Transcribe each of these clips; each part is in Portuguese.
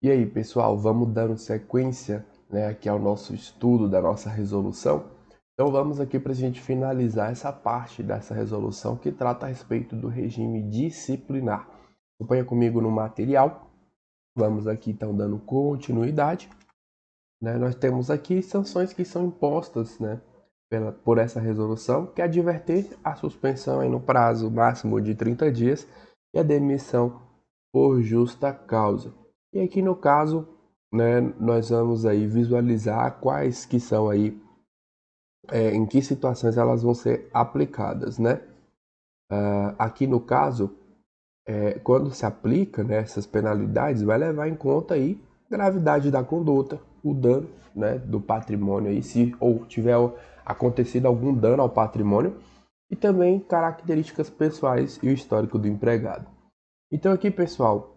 E aí, pessoal, vamos dando sequência, né, aqui ao nosso estudo da nossa resolução. Então vamos aqui para a gente finalizar essa parte dessa resolução que trata a respeito do regime disciplinar. Acompanha comigo no material. Vamos aqui então dando continuidade. Né? Nós temos aqui sanções que são impostas, né, por essa resolução, que é advertir a suspensão aí no prazo máximo de 30 dias e a demissão por justa causa. E aqui no caso, né, nós vamos aí visualizar quais que são aí, em que situações elas vão ser aplicadas, né? Aqui no caso, quando se aplica, né, essas penalidades, vai levar em conta aí gravidade da conduta, o dano, né, do patrimônio aí, se ou tiver acontecido algum dano ao patrimônio, e também características pessoais e o histórico do empregado. Então aqui, pessoal,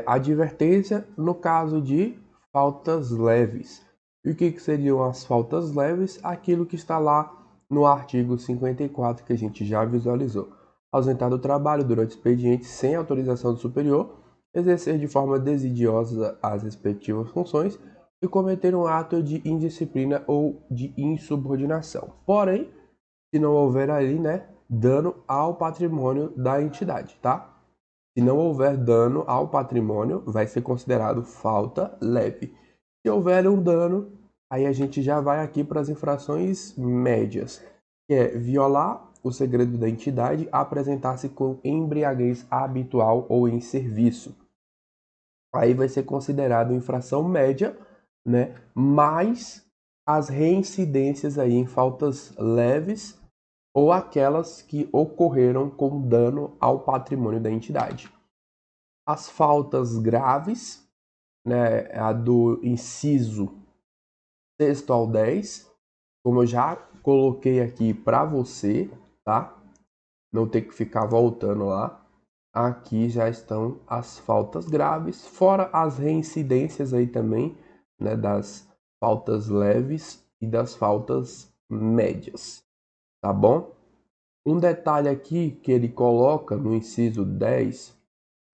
advertência no caso de faltas leves. E o que seriam as faltas leves? Aquilo que está lá no artigo 54 que a gente já visualizou. Ausentar do trabalho durante o expediente sem autorização do superior, exercer de forma desidiosa as respectivas funções e cometer um ato de indisciplina ou de insubordinação. Porém, se não houver ali, né, dano ao patrimônio da entidade, tá? Se não houver dano ao patrimônio, vai ser considerado falta leve. Se houver um dano, aí a gente já vai aqui para as infrações médias, que é violar o segredo da entidade, apresentar-se com embriaguez habitual ou em serviço. Aí vai ser considerado infração média, né? Mais as reincidências aí em faltas leves ou aquelas que ocorreram com dano ao patrimônio da entidade. As faltas graves, né, a do inciso 6º ao 10, como eu já coloquei aqui para você, tá? Não ter que ficar voltando lá. Aqui já estão as faltas graves, fora as reincidências aí também, né, das faltas leves e das faltas médias, tá bom? Um detalhe aqui que ele coloca no inciso 10,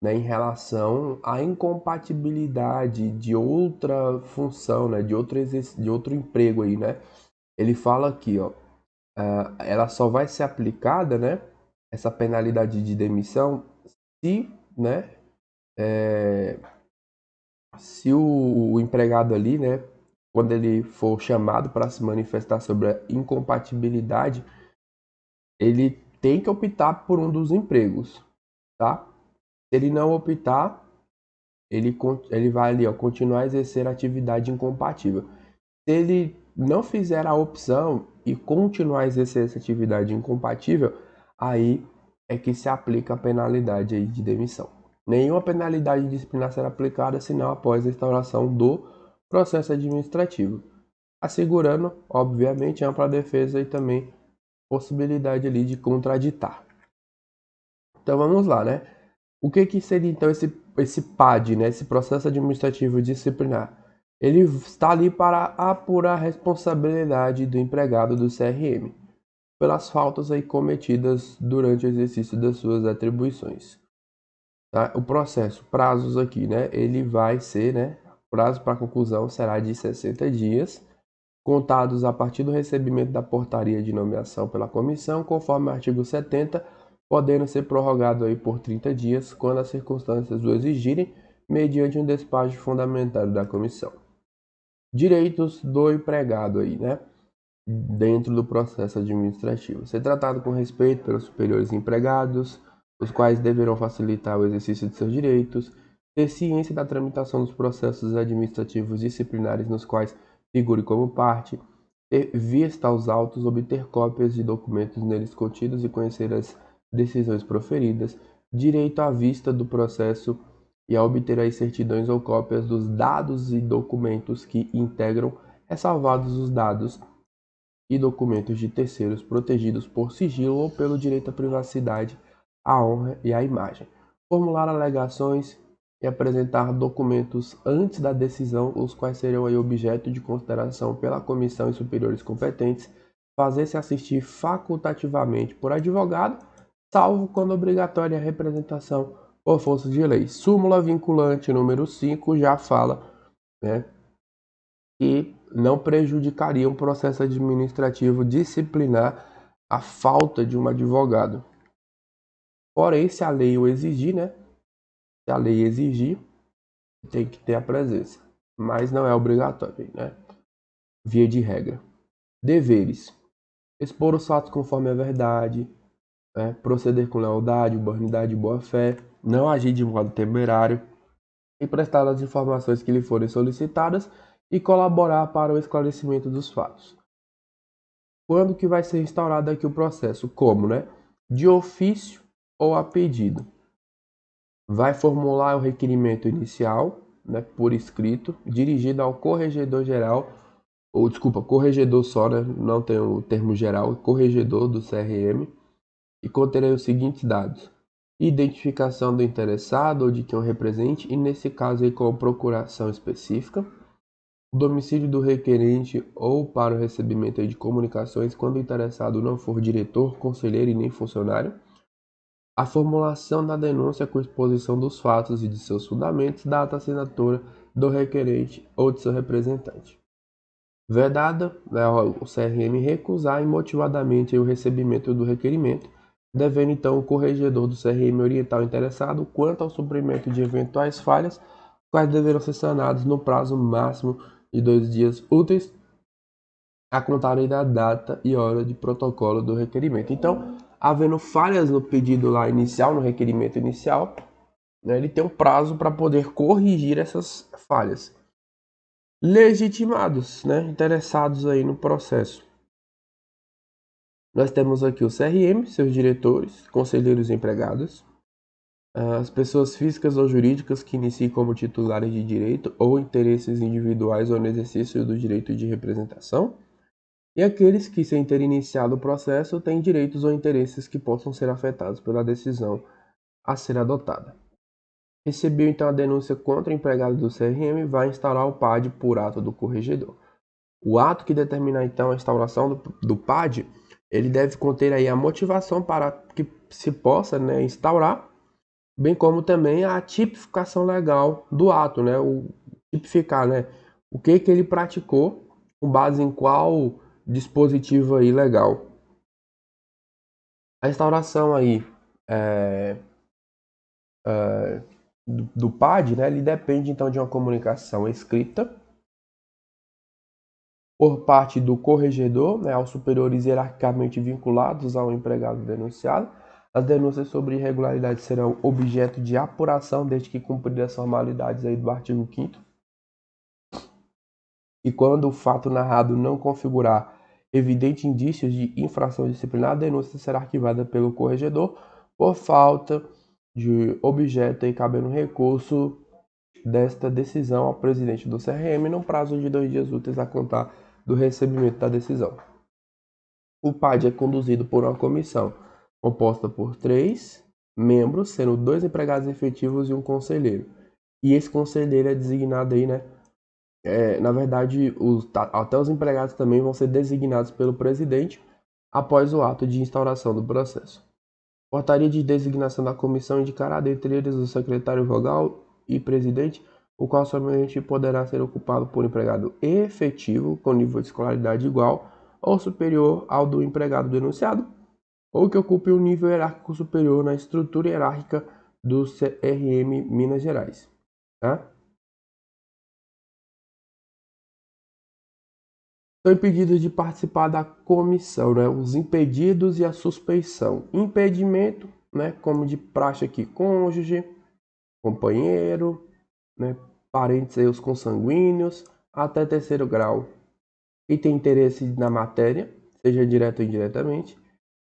né, em relação à incompatibilidade de outra função, né, de outro emprego aí, né? Ele fala aqui, ó, ela só vai ser aplicada, né, essa penalidade de demissão se, né, se o empregado ali, né, quando ele for chamado para se manifestar sobre a incompatibilidade, ele tem que optar por um dos empregos, tá? Se ele não optar, ele vai ali, ó, continuar a exercer a atividade incompatível. Se ele não fizer a opção e continuar a exercer essa atividade incompatível, aí é que se aplica a penalidade aí de demissão. Nenhuma penalidade disciplinar será aplicada senão após a instauração do processo administrativo, assegurando, obviamente, ampla defesa e também possibilidade ali de contraditar. Então vamos lá, né? O que seria então esse PAD, né? Esse processo administrativo disciplinar? Ele está ali para apurar a responsabilidade do empregado do CRM pelas faltas aí cometidas durante o exercício das suas atribuições. Tá? O processo, prazos aqui, né? Ele vai ser, né? Prazo para conclusão será de 60 dias, contados a partir do recebimento da portaria de nomeação pela comissão, conforme o artigo 70, podendo ser prorrogado aí por 30 dias, quando as circunstâncias o exigirem, mediante um despacho fundamentado da comissão. Direitos do empregado aí, né? Dentro do processo administrativo. Ser tratado com respeito pelos superiores empregados, os quais deverão facilitar o exercício de seus direitos, ter ciência da tramitação dos processos administrativos disciplinares nos quais figure como parte, ter vista aos autos, obter cópias de documentos neles contidos e conhecer as decisões proferidas, direito à vista do processo e a obter as certidões ou cópias dos dados e documentos que integram, ressalvados os dados e documentos de terceiros protegidos por sigilo ou pelo direito à privacidade, à honra e à imagem. Formular alegações e apresentar documentos antes da decisão, os quais serão aí objeto de consideração pela comissão e superiores competentes, fazer-se assistir facultativamente por advogado, salvo quando obrigatória a representação por força de lei. Súmula vinculante número 5 já fala, né, que não prejudicaria um processo administrativo disciplinar a falta de um advogado. Porém, se a lei o exigir, né, se a lei exigir, tem que ter a presença, mas não é obrigatório, né, via de regra. Deveres: expor os fatos conforme a verdade, né, proceder com lealdade, humanidade e boa-fé, não agir de modo temerário e prestar as informações que lhe forem solicitadas e colaborar para o esclarecimento dos fatos. Quando que vai ser instaurado aqui o processo? Como, né? De ofício ou a pedido. Vai formular o requerimento inicial, né, por escrito, dirigido ao corregedor geral, ou desculpa, corregedor só, né, não tem o termo geral, corregedor do CRM, e conterei os seguintes dados: identificação do interessado ou de quem o represente, e nesse caso aí com procuração específica, o domicílio do requerente ou para o recebimento de comunicações quando o interessado não for diretor, conselheiro e nem funcionário, a formulação da denúncia com exposição dos fatos e de seus fundamentos, data, assinatura do requerente ou de seu representante. Vedada, né, o CRM recusar imotivadamente o recebimento do requerimento, devendo então o corregedor do CRM orientar o interessado quanto ao suprimento de eventuais falhas, quais deverão ser sanados no prazo máximo de 2 dias úteis, a contarem da data e hora de protocolo do requerimento. Então, havendo falhas no pedido lá inicial, no requerimento inicial, né, ele tem um prazo para poder corrigir essas falhas. Legitimados, né, interessados aí no processo. Nós temos aqui o CRM, seus diretores, conselheiros e empregados, as pessoas físicas ou jurídicas que iniciem como titulares de direito ou interesses individuais ou no exercício do direito de representação, e aqueles que, sem ter iniciado o processo, têm direitos ou interesses que possam ser afetados pela decisão a ser adotada. Recebeu então a denúncia contra o empregado do CRM, vai instaurar o PAD por ato do corregedor. O ato que determinar então a instauração do PAD, ele deve conter aí a motivação para que se possa, né, instaurar, bem como também a tipificação legal do ato, né, o tipificar, né, o que ele praticou, com base em qual dispositivo aí legal. A instauração aí do PAD, né, ele depende então de uma comunicação escrita por parte do corregedor, né, aos superiores hierarquicamente vinculados ao empregado denunciado. As denúncias sobre irregularidades serão objeto de apuração desde que cumpridas as formalidades aí do artigo 5º. E quando o fato narrado não configurar evidente indícios de infração disciplinar, a denúncia será arquivada pelo corregedor por falta de objeto e cabendo recurso desta decisão ao presidente do CRM no prazo de 2 dias úteis a contar do recebimento da decisão. O PAD é conduzido por uma comissão composta por 3 membros, sendo 2 empregados efetivos e um conselheiro. E esse conselheiro é designado aí, né? Na verdade, até os empregados também vão ser designados pelo presidente após o ato de instauração do processo. Portaria de designação da comissão indicará, dentre eles, o secretário vogal e presidente, o qual somente poderá ser ocupado por empregado efetivo com nível de escolaridade igual ou superior ao do empregado denunciado, ou que ocupe um nível hierárquico superior na estrutura hierárquica do CRM Minas Gerais. Tá? São impedidos de participar da comissão, né? Os impedidos e a suspeição. Impedimento, né? Como de praxe aqui, cônjuge, companheiro, né? Parentes aí, os consanguíneos, até 3º grau. Quem tem interesse na matéria, seja direto ou indiretamente.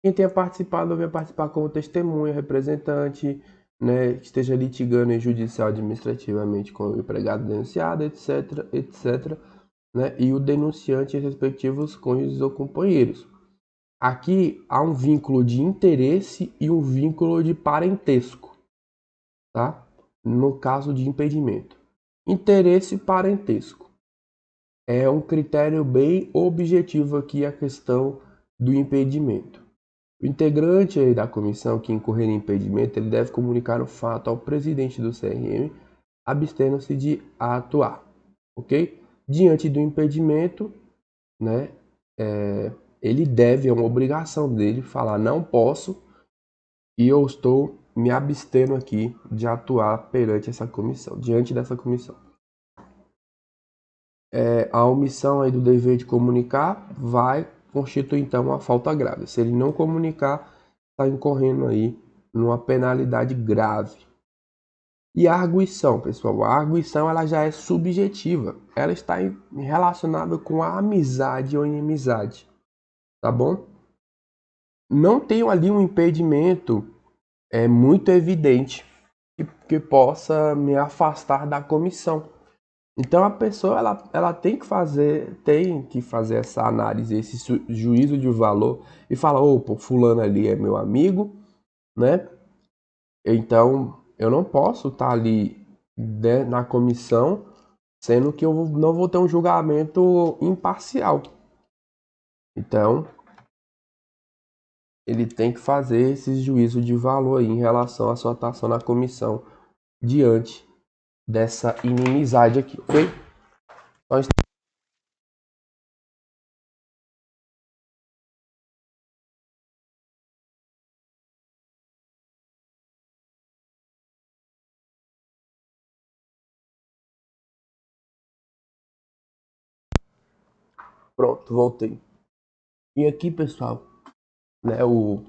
Quem tenha participado ou venha participar como testemunha, representante, né? Que esteja litigando judicial administrativamente com o empregado denunciado, etc, etc. Né, e o denunciante e respectivos cônjuges ou companheiros. Aqui há um vínculo de interesse e um vínculo de parentesco, tá? No caso de impedimento. Interesse e parentesco. É um critério bem objetivo aqui a questão do impedimento. O integrante aí da comissão que incorrer em impedimento, ele deve comunicar o fato ao presidente do CRM, abstendo-se de atuar, ok? Diante do impedimento, né, ele deve, é uma obrigação dele, falar não posso e eu estou me abstendo aqui de atuar perante essa comissão, diante dessa comissão. A omissão aí do dever de comunicar vai constituir então uma falta grave. Se ele não comunicar, está incorrendo aí numa penalidade grave. E a arguição, pessoal, a arguição ela já é subjetiva, ela está relacionada com a amizade ou inimizade, tá bom? Não tem ali um impedimento muito evidente que possa me afastar da comissão. Então a pessoa ela tem que fazer essa análise, esse juízo de valor e falar, opa, fulano ali é meu amigo, né? Então eu não posso estar ali, né, na comissão, sendo que eu não vou ter um julgamento imparcial. Então ele tem que fazer esse juízo de valor aí em relação à sua atuação na comissão diante dessa inimizade aqui, ok? Então, pronto, voltei. E aqui, pessoal, né, o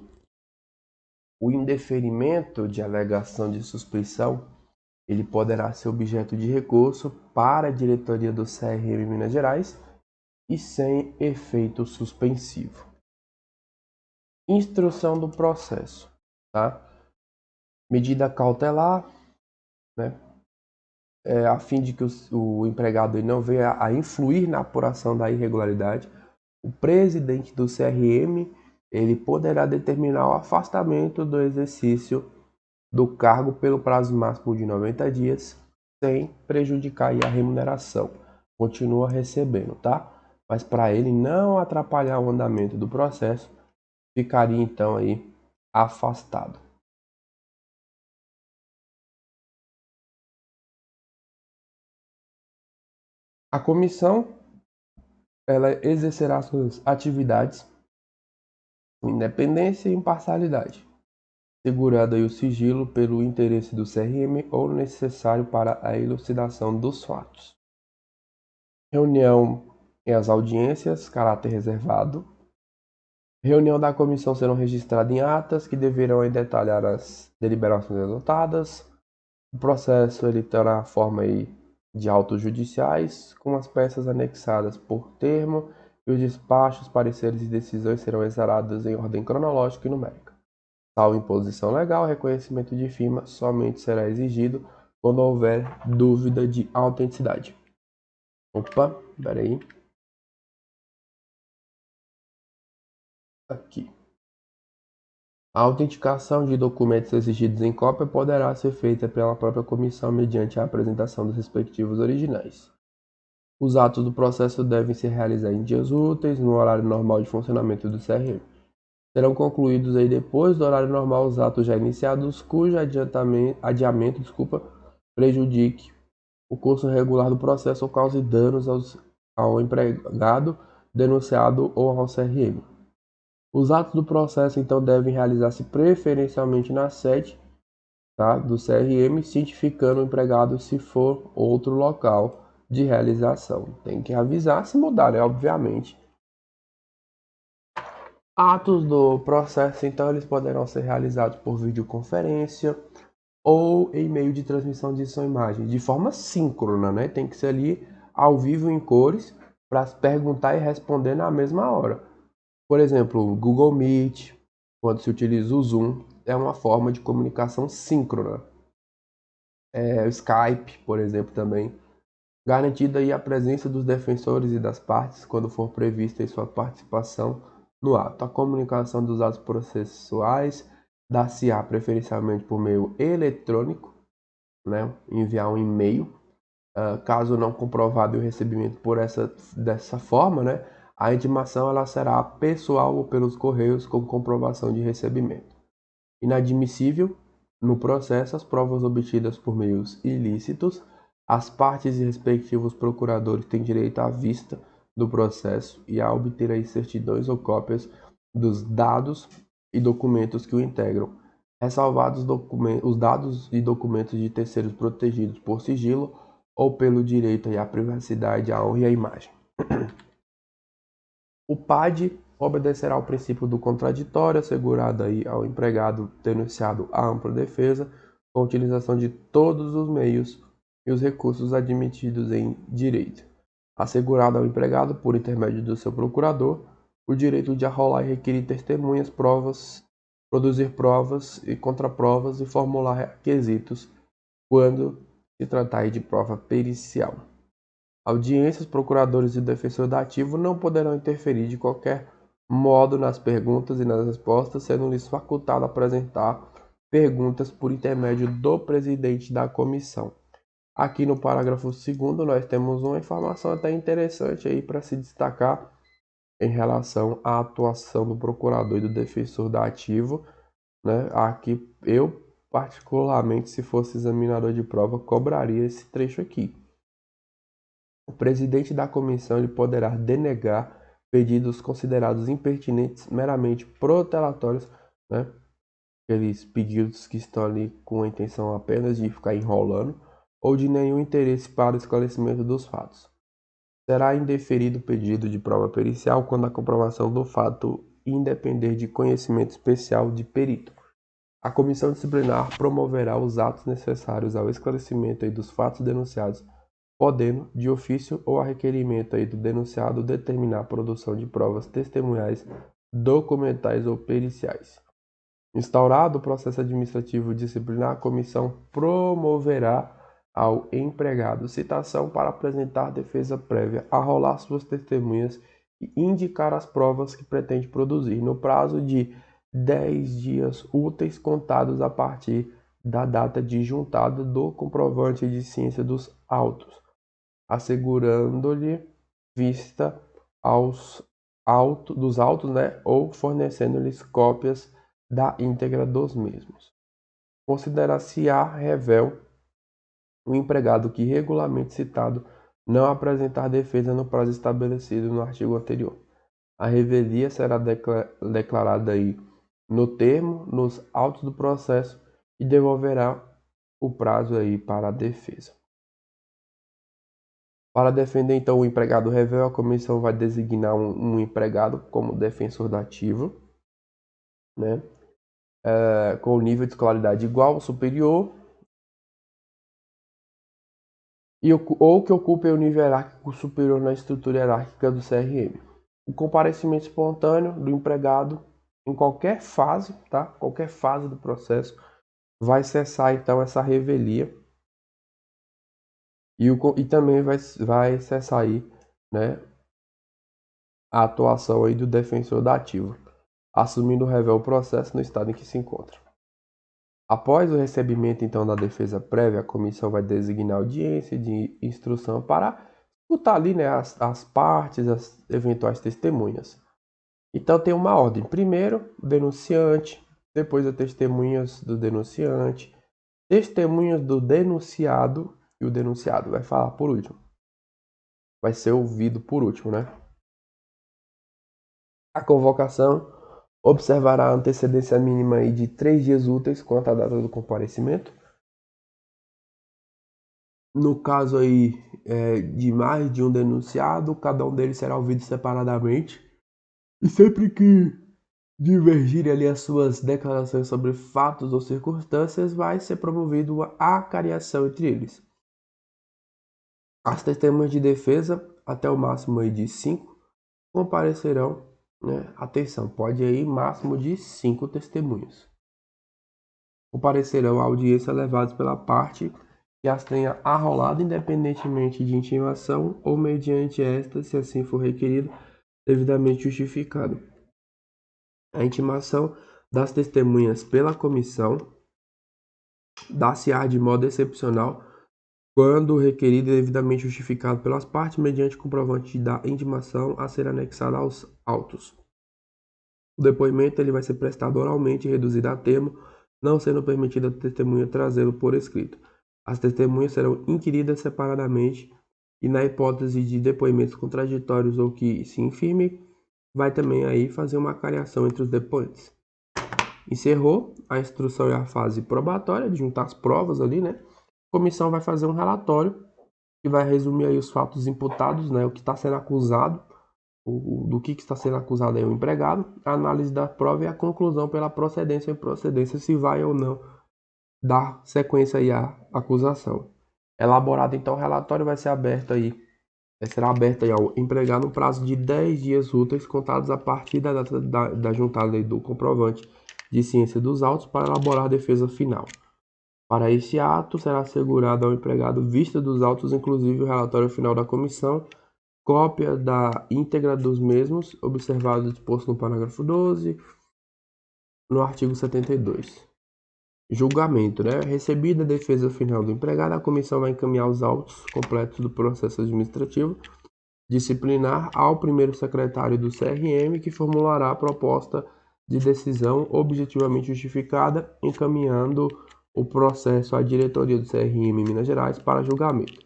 indeferimento de alegação de suspeição, ele poderá ser objeto de recurso para a diretoria do CRM Minas Gerais e sem efeito suspensivo. Instrução do processo, tá? Medida cautelar, né? A fim de que o empregado não venha a influir na apuração da irregularidade, o presidente do CRM ele poderá determinar o afastamento do exercício do cargo pelo prazo máximo de 90 dias, sem prejudicar aí a remuneração. Continua recebendo, tá? Mas para ele não atrapalhar o andamento do processo, ficaria então aí afastado. A comissão ela exercerá suas atividades com independência e imparcialidade, segurado aí o sigilo pelo interesse do CRM ou necessário para a elucidação dos fatos. Reunião e as audiências, caráter reservado. Reunião da comissão serão registradas em atas que deverão detalhar as deliberações adotadas. O processo ele terá forma aí de autos judiciais, com as peças anexadas por termo, e os despachos, pareceres e decisões serão exarados em ordem cronológica e numérica. Tal imposição legal, reconhecimento de firma somente será exigido quando houver dúvida de autenticidade. Opa, peraí. Aqui. A autenticação de documentos exigidos em cópia poderá ser feita pela própria comissão mediante a apresentação dos respectivos originais. Os atos do processo devem se realizar em dias úteis, no horário normal de funcionamento do CRM. Serão concluídos aí depois do horário normal os atos já iniciados, cujo adiamento prejudique o curso regular do processo ou cause danos ao empregado denunciado ou ao CRM. Os atos do processo, então, devem realizar-se preferencialmente na sede, tá, do CRM, cientificando o empregado se for outro local de realização. Tem que avisar se mudar, né, obviamente. Atos do processo, então, eles poderão ser realizados por videoconferência ou em meio de transmissão de som e imagem, de forma síncrona, né? Tem que ser ali ao vivo em cores para perguntar e responder na mesma hora. Por exemplo, o Google Meet, quando se utiliza o Zoom, é uma forma de comunicação síncrona. O Skype, por exemplo, também. Garantida aí a presença dos defensores e das partes quando for prevista sua participação no ato. A comunicação dos atos processuais dar-se-á preferencialmente por meio eletrônico, né? Enviar um e-mail. Caso não comprovado o recebimento dessa forma, né? A intimação ela será pessoal ou pelos correios com comprovação de recebimento. Inadmissível, no processo, as provas obtidas por meios ilícitos. As partes e respectivos procuradores têm direito à vista do processo e a obter aí certidões ou cópias dos dados e documentos que o integram, ressalvados os dados e documentos de terceiros protegidos por sigilo ou pelo direito à privacidade, à honra e à imagem. O PAD obedecerá ao princípio do contraditório, assegurado aí ao empregado denunciado a ampla defesa, com a utilização de todos os meios e os recursos admitidos em direito. Assegurado ao empregado, por intermédio do seu procurador, o direito de arrolar e requerir testemunhas, provas, produzir provas e contraprovas e formular requisitos quando se tratar de prova pericial. Audiências, procuradores e defensor dativo não poderão interferir de qualquer modo nas perguntas e nas respostas, sendo-lhes facultado apresentar perguntas por intermédio do presidente da comissão. Aqui no parágrafo 2º nós temos uma informação até interessante aí para se destacar em relação à atuação do procurador e do defensor dativo, né? Aqui eu particularmente, se fosse examinador de prova, cobraria esse trecho aqui. O presidente da comissão ele poderá denegar pedidos considerados impertinentes, meramente protelatórios, né? Aqueles pedidos que estão ali com a intenção apenas de ficar enrolando, ou de nenhum interesse para o esclarecimento dos fatos. Será indeferido o pedido de prova pericial quando a comprovação do fato independer de conhecimento especial de perito. A comissão disciplinar promoverá os atos necessários ao esclarecimento dos fatos denunciados, podendo, de ofício ou a requerimento do denunciado, determinar a produção de provas testemunhais, documentais ou periciais. Instaurado o processo administrativo disciplinar, a comissão promoverá ao empregado citação para apresentar defesa prévia, arrolar suas testemunhas e indicar as provas que pretende produzir, no prazo de 10 dias úteis contados a partir da data de juntada do comprovante de ciência dos autos, assegurando-lhe vista dos autos, né, ou fornecendo-lhes cópias da íntegra dos mesmos. Considera-se-á revel o empregado que regularmente citado não apresentar defesa no prazo estabelecido no artigo anterior. A revelia será declarada aí no termo, nos autos do processo e devolverá o prazo aí para a defesa. Para defender então o empregado revel, a comissão vai designar um empregado como defensor dativo, né? Com nível de escolaridade igual ou superior, ou que ocupe o nível hierárquico superior na estrutura hierárquica do CRM. O comparecimento espontâneo do empregado em qualquer fase, tá? Qualquer fase do processo, vai cessar então essa revelia e também vai cessar aí, né, a atuação aí do defensor dativo, assumindo o revel o processo no estado em que se encontra. Após o recebimento, então, da defesa prévia, a comissão vai designar audiência de instrução para escutar ali, né, as partes, as eventuais testemunhas. Então, tem uma ordem. Primeiro, o denunciante, depois as testemunhas do denunciante, testemunhas do denunciado, e o denunciado vai falar por último. Vai ser ouvido por último, né? A convocação observará a antecedência mínima aí de 3 dias úteis quanto à data do comparecimento. No caso aí de mais de um denunciado, cada um deles será ouvido separadamente. E sempre que divergirem ali as suas declarações sobre fatos ou circunstâncias, vai ser promovido uma acariação entre eles. As testemunhas de defesa, até o máximo aí de 5, comparecerão, né? Atenção, pode ir máximo de 5 testemunhas. Comparecerão à audiência levados pela parte que as tenha arrolado, independentemente de intimação ou mediante esta, se assim for requerido, devidamente justificado. A intimação das testemunhas pela comissão dar-se-á de modo excepcional quando requerido e devidamente justificado pelas partes, mediante comprovante da intimação a ser anexada aos autos. O depoimento ele vai ser prestado oralmente e reduzido a termo, não sendo permitida a testemunha trazê-lo por escrito. As testemunhas serão inquiridas separadamente e, na hipótese de depoimentos contraditórios ou que se infirme, vai também aí fazer uma cariação entre os depoentes. Encerrou a instrução e a fase probatória, de juntar as provas ali, né? A comissão vai fazer um relatório que vai resumir aí os fatos imputados, né? O que está sendo acusado, do que está sendo acusado aí o empregado, a análise da prova e a conclusão pela procedência e improcedência, se vai ou não dar sequência aí à acusação. Elaborado então o relatório vai ser aberto aí, será aberto aí ao empregado no prazo de 10 dias úteis, contados a partir da data da juntada aí do comprovante de ciência dos autos, para elaborar a defesa final. Para esse ato, será assegurado ao empregado vista dos autos, inclusive o relatório final da comissão, cópia da íntegra dos mesmos, observado o disposto no parágrafo 12, no artigo 72. Julgamento, né? Recebida a defesa final do empregado, a comissão vai encaminhar os autos completos do processo administrativo disciplinar ao primeiro secretário do CRM, que formulará a proposta de decisão objetivamente justificada, encaminhando o processo à diretoria do CRM Minas Gerais para julgamento.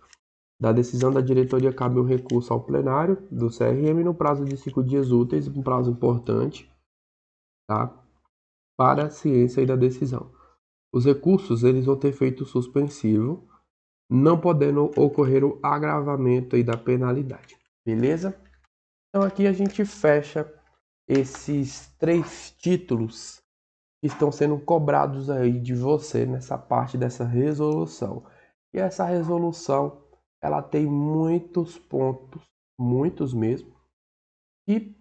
Da decisão da diretoria cabe um recurso ao plenário do CRM no prazo de 5 dias úteis, um prazo importante, tá? Para a ciência da decisão. Os recursos eles vão ter efeito suspensivo, não podendo ocorrer o agravamento aí da penalidade. Beleza? Então aqui a gente fecha esses 3 títulos que estão sendo cobrados aí de você nessa parte dessa resolução. E essa resolução, ela tem muitos pontos, muitos mesmo, que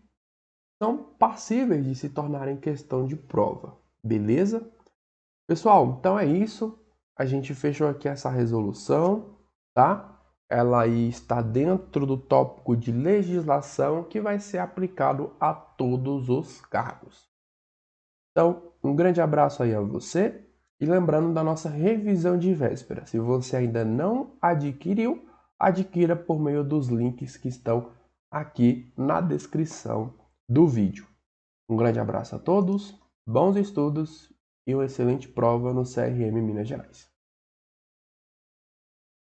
são passíveis de se tornarem questão de prova. Beleza? Pessoal, então é isso. A gente fechou aqui essa resolução, tá? Ela aí está dentro do tópico de legislação que vai ser aplicado a todos os cargos. Então, um grande abraço aí a você e lembrando da nossa revisão de véspera. Se você ainda não adquiriu, adquira por meio dos links que estão aqui na descrição do vídeo. Um grande abraço a todos, bons estudos e uma excelente prova no CRM Minas Gerais.